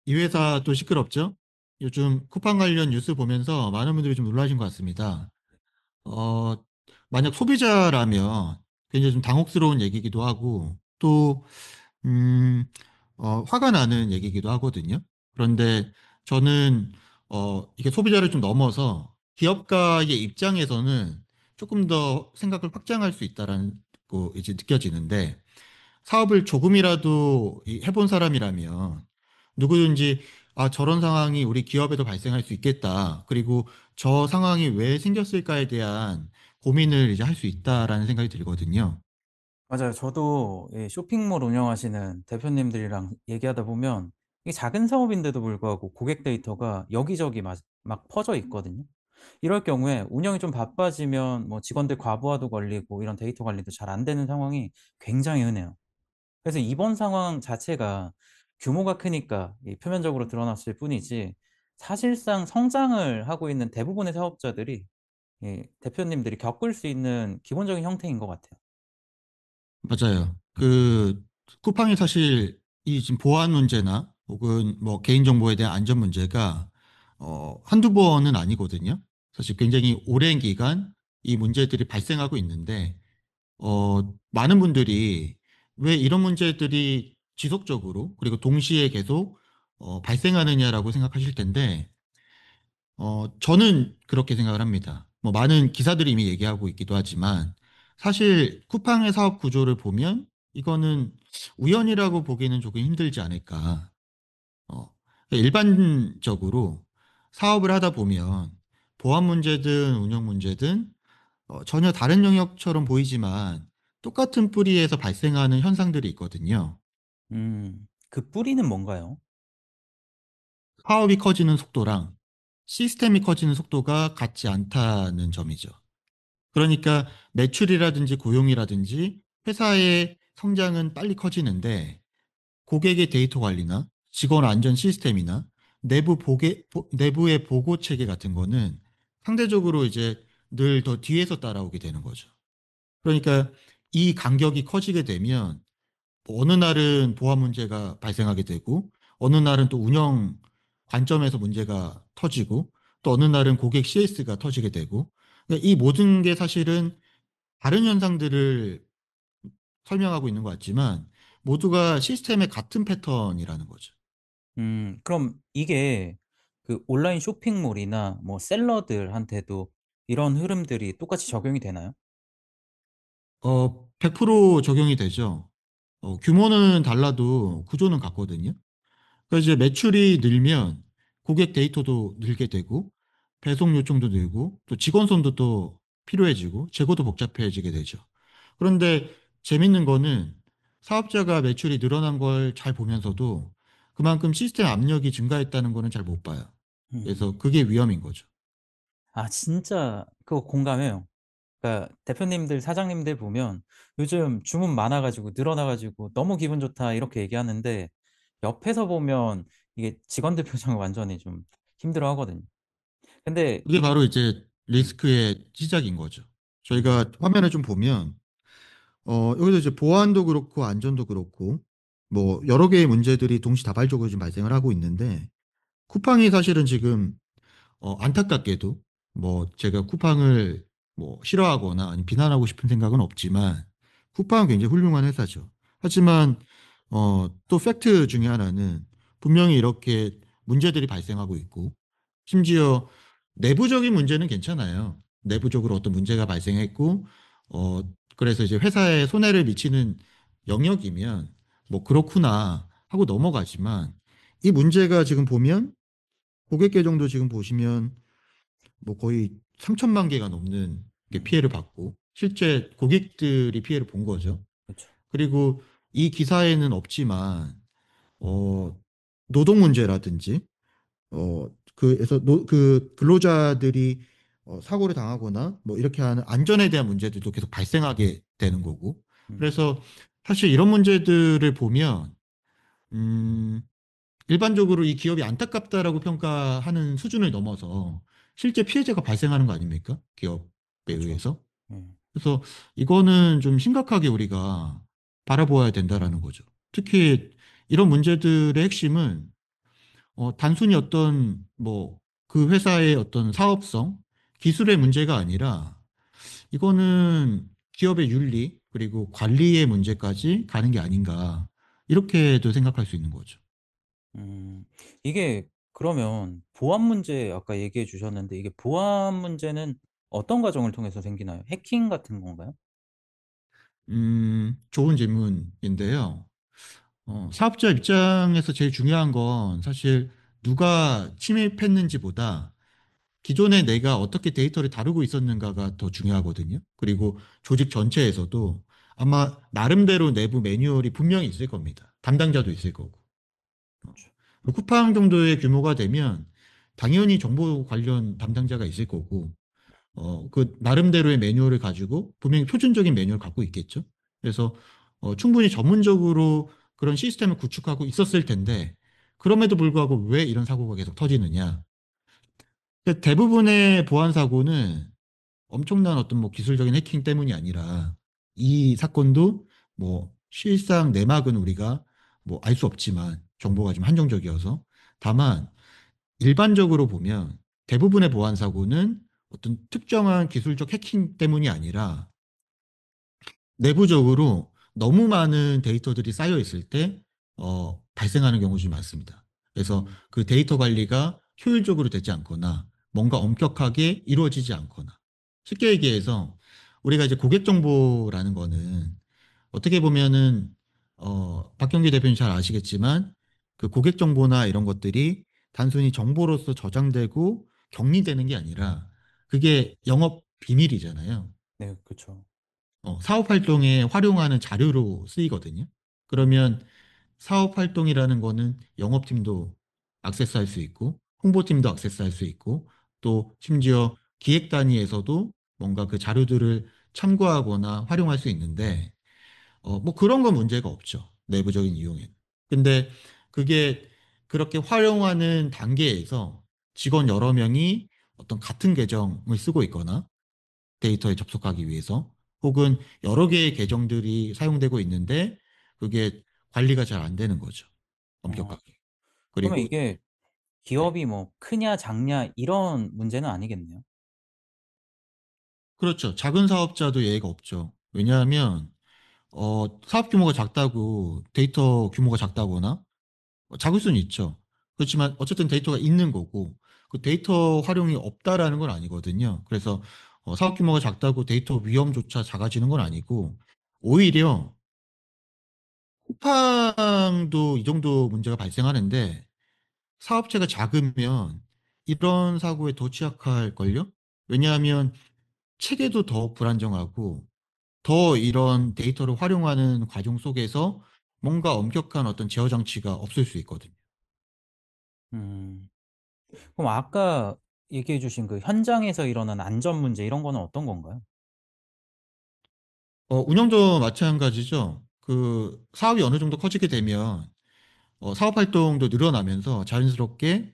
이 회사 또 시끄럽죠? 요즘 쿠팡 관련 뉴스 보면서 많은 분들이 좀 놀라신 것 같습니다. 어, 만약 소비자라면 굉장히 좀 당혹스러운 얘기이기도 하고 또, 음, 화가 나는 얘기이기도 하거든요. 그런데 저는, 이게 소비자를 좀 넘어서 기업가의 입장에서는 조금 더 생각을 확장할 수 있다라는 거 이제 느껴지는데 사업을 조금이라도 해본 사람이라면 누구든지 저런 상황이 우리 기업에도 발생할 수 있겠다. 그리고 저 상황이 왜 생겼을까에 대한 고민을 이제 할 수 있다라는 생각이 들거든요. 맞아요. 저도 이 쇼핑몰 운영하시는 대표님들이랑 얘기하다 보면 이게 작은 사업인데도 불구하고 고객 데이터가 여기저기 막 퍼져 있거든요. 이럴 경우에 운영이 좀 바빠지면 뭐 직원들 과부하도 걸리고 이런 데이터 관리도 잘 안 되는 상황이 굉장히 흔해요. 그래서 이번 상황 자체가 규모가 크니까 이 표면적으로 드러났을 뿐이지 사실상 성장을 하고 있는 대부분의 사업자들이 이 대표님들이 겪을 수 있는 기본적인 형태인 것 같아요. 맞아요. 쿠팡이 사실 이 지금 보안 문제나 혹은 뭐 개인정보에 대한 안전 문제가 한두 번은 아니거든요. 사실 굉장히 오랜 기간 이 문제들이 발생하고 있는데 많은 분들이 왜 이런 문제들이 지속적으로 그리고 동시에 계속 발생하느냐라고 생각하실 텐데 저는 그렇게 생각을 합니다. 뭐 많은 기사들이 이미 얘기하고 있기도 하지만 사실 쿠팡의 사업 구조를 보면 이거는 우연이라고 보기는 조금 힘들지 않을까. 어, 일반적으로 사업을 하다 보면 보안 문제든 운영 문제든 전혀 다른 영역처럼 보이지만 똑같은 뿌리에서 발생하는 현상들이 있거든요. 그 뿌리는 뭔가요? 사업이 커지는 속도랑 시스템이 커지는 속도가 같지 않다는 점이죠. 그러니까 매출이라든지 고용이라든지 회사의 성장은 빨리 커지는데 고객의 데이터 관리나 직원 안전 시스템이나 내부의 보고 체계 같은 거는 상대적으로 이제 늘 더 뒤에서 따라오게 되는 거죠. 그러니까 이 간격이 커지게 되면 뭐 어느 날은 보안 문제가 발생하게 되고 어느 날은 또 운영 관점에서 문제가 터지고 또 어느 날은 고객 CS가 터지게 되고 그러니까 이 모든 게 사실은 다른 현상들을 설명하고 있는 것 같지만 모두가 시스템의 같은 패턴이라는 거죠. 그럼 이게 그 온라인 쇼핑몰이나 뭐 셀러들한테도 이런 흐름들이 똑같이 적용이 되나요? 100% 적용이 되죠. 규모는 달라도 구조는 같거든요. 그러니까 이제 매출이 늘면 고객 데이터도 늘게 되고 배송 요청도 늘고 또 직원 손도 또 필요해지고 재고도 복잡해지게 되죠. 그런데 재밌는 거는 사업자가 매출이 늘어난 걸 잘 보면서도 그만큼 시스템 압력이 증가했다는 거는 잘 못 봐요. 그래서 음. 그게 위험인 거죠. 아 진짜 그거 공감해요. 그러니까 대표님들, 사장님들 보면 요즘 주문 많아 가지고 늘어나 가지고 "너무 기분 좋다." 이렇게 얘기하는데 옆에서 보면 이게 직원들 표정을 완전히 좀 힘들어하거든요. 근데 그게 이 바로 이제 네. 리스크의 시작인 거죠. 음. 저희가 화면을 좀 보면 여기서 이제 보안도 그렇고 안전도 그렇고 뭐 여러 개의 문제들이 동시다발적으로 지금 발생을 하고 있는데 쿠팡이 사실은 지금 안타깝게도 뭐 제가 쿠팡을 뭐 싫어하거나 아니 비난하고 싶은 생각은 없지만 쿠팡은 굉장히 훌륭한 회사죠. 하지만 또 팩트 중에 하나는 분명히 이렇게 문제들이 발생하고 있고 심지어 내부적인 문제는 괜찮아요. 내부적으로 어떤 문제가 발생했고 어 그래서 이제 회사에 손해를 미치는 영역이면 뭐 그렇구나 하고 넘어가지만 이 문제가 지금 보면 고객 계정도 지금 보시면 뭐 거의 3천만 개가 넘는 게 음. 피해를 받고 실제 고객들이 피해를 본 거죠. 그쵸. 그리고 이 기사에는 없지만 어 노동 문제라든지 그래서 그 근로자들이 사고를 당하거나 뭐 이렇게 하는 안전에 대한 문제들도 계속 발생하게 되는 거고. 음. 그래서 사실 이런 문제들을 보면 음 일반적으로 이 기업이 안타깝다라고 평가하는 수준을 넘어서 실제 피해자가 발생하는 거 아닙니까? 기업에 그쵸. 의해서. 예. 그래서 이거는 좀 심각하게 우리가 바라보아야 된다라는 거죠. 특히 이런 문제들의 핵심은 단순히 어떤 뭐 그 회사의 어떤 사업성, 기술의 문제가 아니라 이거는 기업의 윤리 그리고 관리의 문제까지 가는 게 아닌가 이렇게도 생각할 수 있는 거죠. 음. 이게 그러면 보안 문제 아까 얘기해 주셨는데 이게 보안 문제는 어떤 과정을 통해서 생기나요? 해킹 같은 건가요? 좋은 질문인데요. 사업자 입장에서 제일 중요한 건 사실 누가 침입했는지보다 기존에 내가 어떻게 데이터를 다루고 있었는가가 더 중요하거든요. 그리고 조직 전체에서도 아마 나름대로 내부 매뉴얼이 분명히 있을 겁니다. 담당자도 있을 거고. 어, 쿠팡 정도의 규모가 되면 당연히 정보 관련 담당자가 있을 거고, 그 나름대로의 매뉴얼을 가지고 분명히 표준적인 매뉴얼을 갖고 있겠죠. 그래서 충분히 전문적으로 그런 시스템을 구축하고 있었을 텐데, 그럼에도 불구하고 왜 이런 사고가 계속 터지느냐. 대부분의 보안 사고는 엄청난 어떤 뭐 기술적인 해킹 때문이 아니라 이 사건도 뭐 실상 내막은 우리가 뭐 알 수 없지만 정보가 좀 한정적이어서 다만 일반적으로 보면 대부분의 보안 사고는 어떤 특정한 기술적 해킹 때문이 아니라 내부적으로 너무 많은 데이터들이 쌓여 있을 때 발생하는 경우가 많습니다. 그래서 음. 그 데이터 관리가 효율적으로 되지 않거나 뭔가 엄격하게 이루어지지 않거나 쉽게 얘기해서 우리가 이제 고객 정보라는 거는 어떻게 보면은 박경기 대표님 잘 아시겠지만 그 고객 정보나 이런 것들이 단순히 정보로서 저장되고 격리되는 게 아니라 그게 영업 비밀이잖아요. 네 그쵸. 사업 활동에 활용하는 자료로 쓰이거든요. 그러면 사업 활동이라는 거는 영업팀도 액세스할 수 있고, 홍보팀도 액세스할 수 있고, 또 심지어 기획 단위에서도 뭔가 그 자료들을 참고하거나 활용할 수 있는데, 뭐 그런 건 문제가 없죠. 내부적인 이용에. 근데 그게 그렇게 활용하는 단계에서 직원 여러 명이 어떤 같은 계정을 쓰고 있거나 데이터에 접속하기 위해서 혹은 여러 개의 계정들이 사용되고 있는데 그게 관리가 잘 안 되는 거죠. 어 엄격하게. 그러면 그리고 이게 네. 기업이 뭐 크냐 작냐 이런 문제는 아니겠네요? 그렇죠. 작은 사업자도 예외가 없죠. 왜냐하면 사업 규모가 작다고 데이터 규모가 작다거나 작을 수는 있죠. 그렇지만 어쨌든 데이터가 있는 거고 그 데이터 활용이 없다라는 건 아니거든요. 그래서 사업 규모가 작다고 데이터 위험조차 작아지는 건 아니고 오히려 쿠팡도 이 정도 문제가 발생하는데 사업체가 작으면 이런 사고에 더 취약할걸요? 왜냐하면 체계도 더 불안정하고 더 이런 데이터를 활용하는 과정 속에서 뭔가 엄격한 어떤 제어 장치가 없을 수 있거든요. 음. 그럼 아까 얘기해 주신 그 현장에서 일어난 안전 문제 이런 거는 어떤 건가요? 운영도 마찬가지죠. 그 사업이 어느 정도 커지게 되면 사업 활동도 늘어나면서 자연스럽게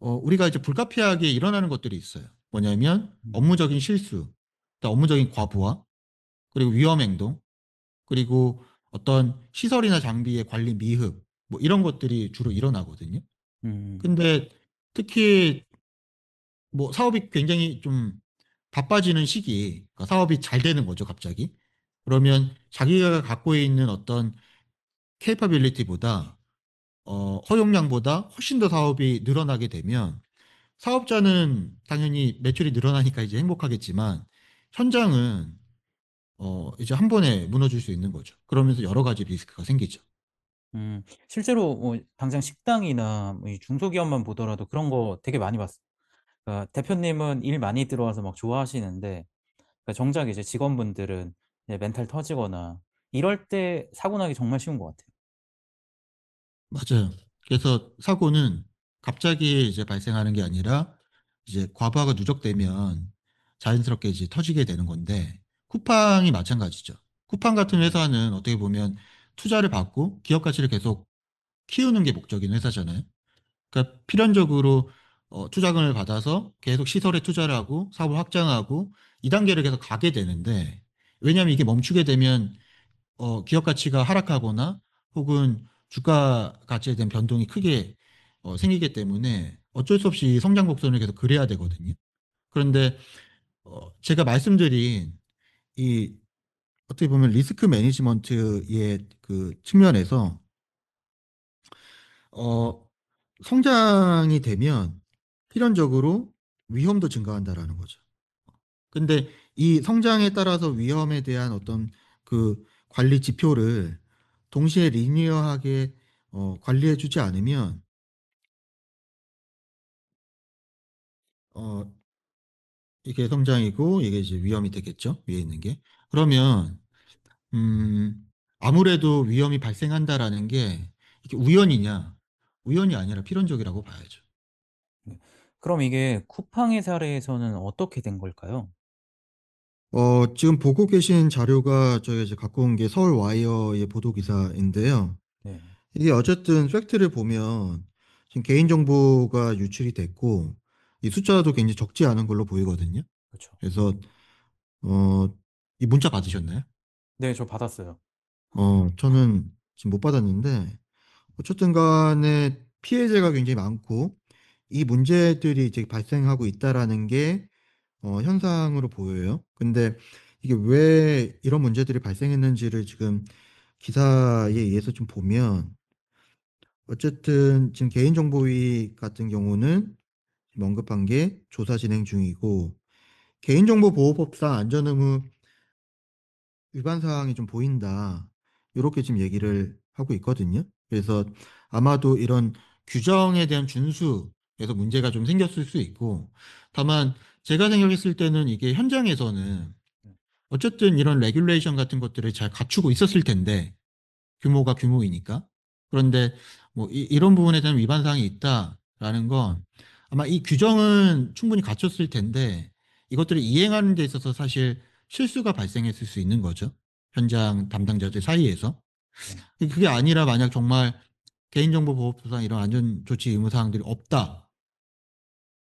우리가 이제 불가피하게 일어나는 것들이 있어요. 뭐냐면 음. 업무적인 실수, 또 업무적인 과부하, 그리고 위험 행동, 그리고 어떤 시설이나 장비의 관리 미흡, 뭐 이런 것들이 주로 일어나거든요. 음. 근데 특히 뭐 사업이 굉장히 좀 바빠지는 시기, 그러니까 사업이 잘 되는 거죠, 갑자기. 그러면 자기가 갖고 있는 어떤 케이퍼빌리티보다 허용량보다 훨씬 더 사업이 늘어나게 되면 사업자는 당연히 매출이 늘어나니까 이제 행복하겠지만 현장은 이제 한 번에 무너질 수 있는 거죠. 그러면서 여러 가지 리스크가 생기죠. 실제로 뭐 당장 식당이나 뭐 이 중소기업만 보더라도 그런 거 되게 많이 봤어요. 그러니까 대표님은 일 많이 들어와서 막 좋아하시는데 그러니까 정작 이제 직원분들은 이제 멘탈 터지거나 이럴 때 사고 나기 정말 쉬운 것 같아요. 맞아요. 그래서 사고는 갑자기 이제 발생하는 게 아니라 이제 과부하가 누적되면 자연스럽게 이제 터지게 되는 건데 쿠팡이 마찬가지죠. 쿠팡 같은 음. 회사는 어떻게 보면 투자를 받고 기업 가치를 계속 키우는 게 목적인 회사잖아요. 그러니까 필연적으로 투자금을 받아서 계속 시설에 투자를 하고 사업을 확장하고 이 단계를 계속 가게 되는데 왜냐하면 이게 멈추게 되면 기업 가치가 하락하거나 혹은 주가 가치에 대한 변동이 크게 생기기 때문에 어쩔 수 없이 성장 곡선을 계속 그려야 되거든요. 그런데 제가 말씀드린 이 어떻게 보면 리스크 매니지먼트의 그 측면에서 어, 성장이 되면 필연적으로 위험도 증가한다라는 거죠. 근데 이 성장에 따라서 위험에 대한 어떤 그 관리 지표를 동시에 리니어하게 관리해주지 않으면 어, 이게 성장이고 이게 이제 위험이 되겠죠. 위에 있는 게. 그러면 아무래도 위험이 발생한다라는 게 이게 우연이냐? 우연이 아니라 필연적이라고 봐야죠. 네. 그럼 이게 쿠팡의 사례에서는 어떻게 된 걸까요? 지금 보고 계신 자료가 저희가 이제 갖고 온 게 서울 와이어의 보도 기사인데요. 네. 이게 어쨌든 팩트를 보면 지금 개인정보가 유출이 됐고 이 숫자도 굉장히 적지 않은 걸로 보이거든요. 그쵸. 그래서 어, 이 문자 받으셨나요? 네. 저 받았어요. 저는 지금 못 받았는데 어쨌든 간에 피해자가 굉장히 많고 이 문제들이 이제 발생하고 있다라는 게 현상으로 보여요. 근데 이게 왜 이런 문제들이 발생했는지를 지금 기사에 의해서 좀 보면 어쨌든 지금 개인정보위 같은 경우는 지금 언급한 게 조사 진행 중이고 개인정보보호법상 안전의무 위반 사항이 좀 보인다. 이렇게 지금 얘기를 하고 있거든요. 그래서 아마도 이런 규정에 대한 준수에서 문제가 좀 생겼을 수 있고 다만 제가 생각했을 때는 이게 현장에서는 네. 어쨌든 이런 레귤레이션 같은 것들을 잘 갖추고 있었을 텐데 규모가 규모이니까. 그런데 뭐 이런 부분에 대한 위반 사항이 있다라는 건 아마 이 규정은 충분히 갖췄을 텐데 이것들을 이행하는 데 있어서 사실 실수가 발생했을 수 있는 거죠. 현장 담당자들 사이에서. 네. 그게 아니라 만약 정말 개인정보보호법상 이런 안전조치 의무사항들이 없다.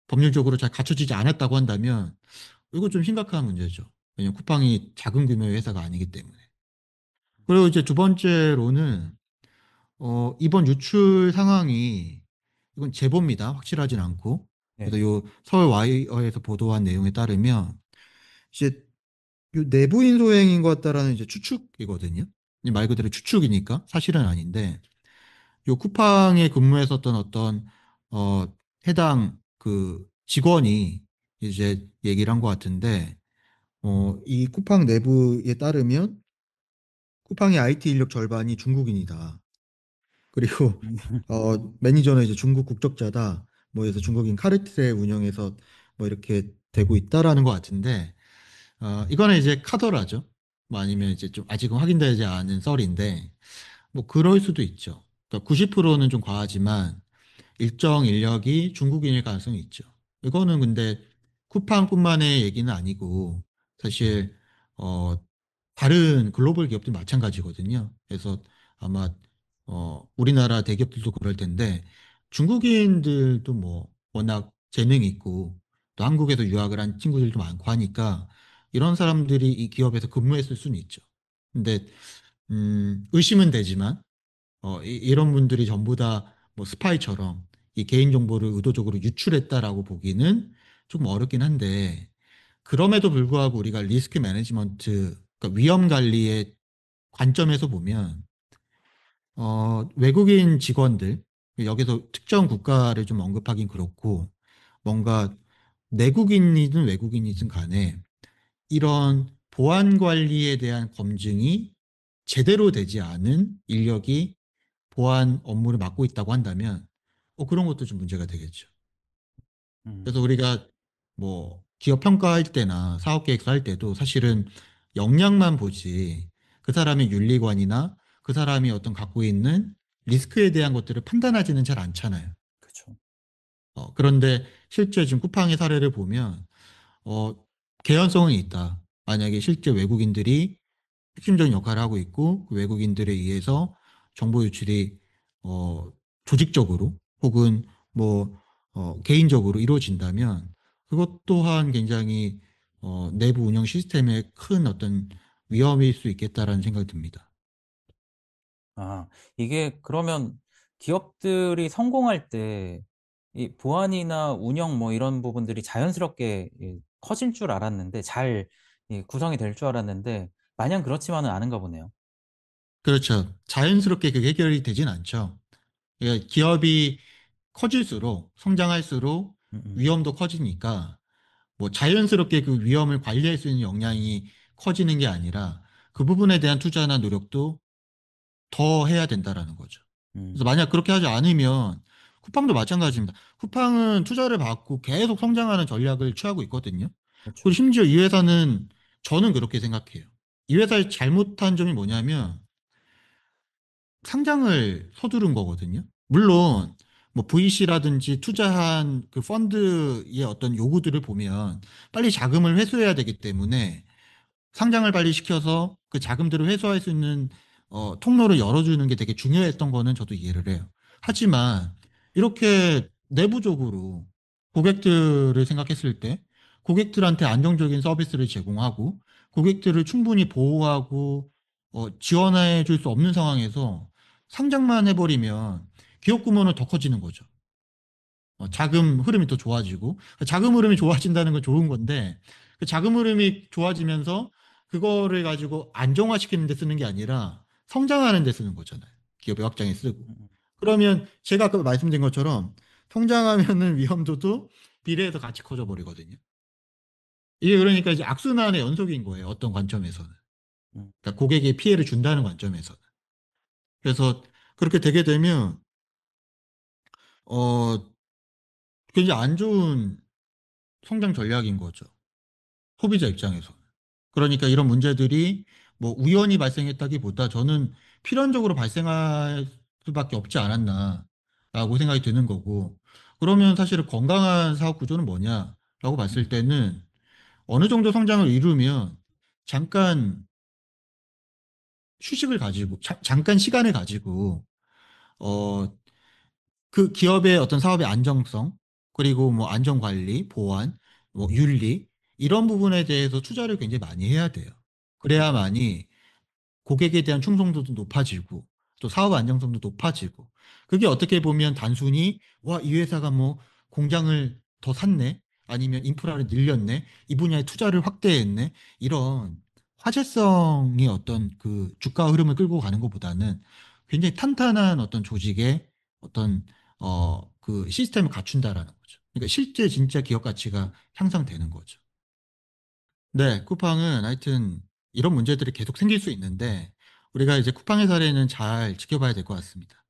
법률적으로 잘 갖춰지지 않았다고 한다면 이거 좀 심각한 문제죠. 왜냐하면 쿠팡이 작은 규모의 회사가 아니기 때문에. 그리고 이제 두 번째로는 이번 유출 상황이 이건 제보입니다. 확실하진 않고. 그래서 네네. 요 서울 와이어에서 보도한 내용에 따르면 이제 요 내부인 소행인 것 같다라는 이제 추측이거든요. 이말 그대로 추측이니까 사실은 아닌데 요 쿠팡에 근무했었던 어떤 어 해당 그 직원이 이제 얘기를 한 것 같은데 이 쿠팡 내부에 따르면 쿠팡의 IT 인력 절반이 중국인이다. 그리고 매니저는 이제 중국 국적자다. 뭐 해서 중국인 카르텔 운영해서 뭐 이렇게 되고 있다라는 것 같은데 이거는 이제 카더라죠. 뭐 아니면 이제 좀 아직은 확인되지 않은 썰인데 뭐 그럴 수도 있죠. 그러니까 90%는 좀 과하지만 일정 인력이 중국인일 가능성이 있죠. 이거는 근데 쿠팡뿐만의 얘기는 아니고 사실 어 다른 글로벌 기업들 마찬가지거든요. 그래서 아마 우리나라 대기업들도 그럴 텐데 중국인들도 뭐 워낙 재능이 있고 또 한국에서 유학을 한 친구들도 많고 하니까 이런 사람들이 이 기업에서 근무했을 수는 있죠. 근데 의심은 되지만 이런 분들이 전부 다 뭐 스파이처럼 이 개인정보를 의도적으로 유출했다라고 보기는 조금 어렵긴 한데 그럼에도 불구하고 우리가 리스크 매니지먼트, 그러니까 위험 관리의 관점에서 보면 외국인 직원들 여기서 특정 국가를 좀 언급하긴 그렇고 뭔가 내국인이든 외국인이든 간에 이런 보안 관리에 대한 검증이 제대로 되지 않은 인력이 보안 업무를 맡고 있다고 한다면 그런 것도 좀 문제가 되겠죠. 그래서 음. 우리가 뭐 기업 평가할 때나 사업 계획서 할 때도 사실은 역량만 보지 그 사람의 윤리관이나 그 사람이 어떤 갖고 있는 리스크에 대한 것들을 판단하지는 잘 않잖아요. 그쵸. 그런데 실제 지금 쿠팡의 사례를 보면 어, 개연성은 있다. 만약에 실제 외국인들이 핵심적인 역할을 하고 있고 그 외국인들에 의해서 정보 유출이 어, 조직적으로 혹은 뭐 개인적으로 이루어진다면 그것 또한 굉장히 내부 운영 시스템에 큰 어떤 위험일 수 있겠다라는 생각이 듭니다. 아 이게 그러면 기업들이 성공할 때 이 보안이나 운영 뭐 이런 부분들이 자연스럽게 커질 줄 알았는데 잘 구성이 될 줄 알았는데 마냥 그렇지만은 않은가 보네요. 그렇죠. 자연스럽게 그게 해결이 되진 않죠. 그러니까 기업이 커질수록 성장할수록 음음. 위험도 커지니까 뭐 자연스럽게 그 위험을 관리할 수 있는 역량이 커지는 게 아니라 그 부분에 대한 투자나 노력도 더 해야 된다라는 거죠. 그래서 음. 만약 그렇게 하지 않으면 쿠팡도 마찬가지입니다. 쿠팡은 투자를 받고 계속 성장하는 전략을 취하고 있거든요. 그리고 그렇죠. 심지어 이 회사는 저는 그렇게 생각해요. 이 회사의 잘못한 점이 뭐냐면 상장을 서두른 거거든요. 물론 뭐 VC라든지 투자한 그 펀드의 어떤 요구들을 보면 빨리 자금을 회수해야 되기 때문에 상장을 빨리 시켜서 그 자금들을 회수할 수 있는 통로를 열어주는 게 되게 중요했던 거는 저도 이해를 해요. 하지만 이렇게 내부적으로 고객들을 생각했을 때 고객들한테 안정적인 서비스를 제공하고 고객들을 충분히 보호하고 지원해 줄 수 없는 상황에서 상장만 해버리면 기업 규모는 더 커지는 거죠. 자금 흐름이 더 좋아지고 그 자금 흐름이 좋아진다는 건 좋은 건데 그 자금 흐름이 좋아지면서 그거를 가지고 안정화시키는 데 쓰는 게 아니라 성장하는 데 쓰는 거잖아요. 기업의 확장에 쓰고. 음음. 그러면 제가 아까 말씀드린 것처럼 성장하면은 위험도도 비례해서 같이 커져 버리거든요. 이게 그러니까 이제 악순환의 연속인 거예요. 어떤 관점에서는. 음. 그러니까 고객에 피해를 준다는 관점에서는. 그래서 그렇게 되게 되면 어 굉장히 안 좋은 성장 전략인 거죠. 소비자 입장에서. 그러니까 이런 문제들이 뭐 우연히 발생했다기보다 저는 필연적으로 발생할 수밖에 없지 않았나라고 생각이 드는 거고. 그러면 사실은 건강한 사업 구조는 뭐냐라고 봤을 음. 때는 어느 정도 성장을 이루면 잠깐 휴식을 가지고 잠깐 시간을 가지고 어 그 기업의 어떤 사업의 안정성 그리고 뭐 안전 관리, 보안, 뭐 윤리 이런 부분에 대해서 투자를 굉장히 많이 해야 돼요. 그래야만이 고객에 대한 충성도도 높아지고 또 사업 안정성도 높아지고 그게 어떻게 보면 단순히 '와 이 회사가 뭐 공장을 더 샀네.' 아니면 '인프라를 늘렸네. 이 분야에 투자를 확대했네.' 이런 화제성의 어떤 그 주가 흐름을 끌고 가는 것보다는 굉장히 탄탄한 어떤 조직의 어떤 그 시스템을 갖춘다라는 거죠. 그러니까 실제 진짜 기업 가치가 향상되는 거죠. 네. 쿠팡은 하여튼 이런 문제들이 계속 생길 수 있는데 우리가 이제 쿠팡의 사례는 잘 지켜봐야 될 것 같습니다.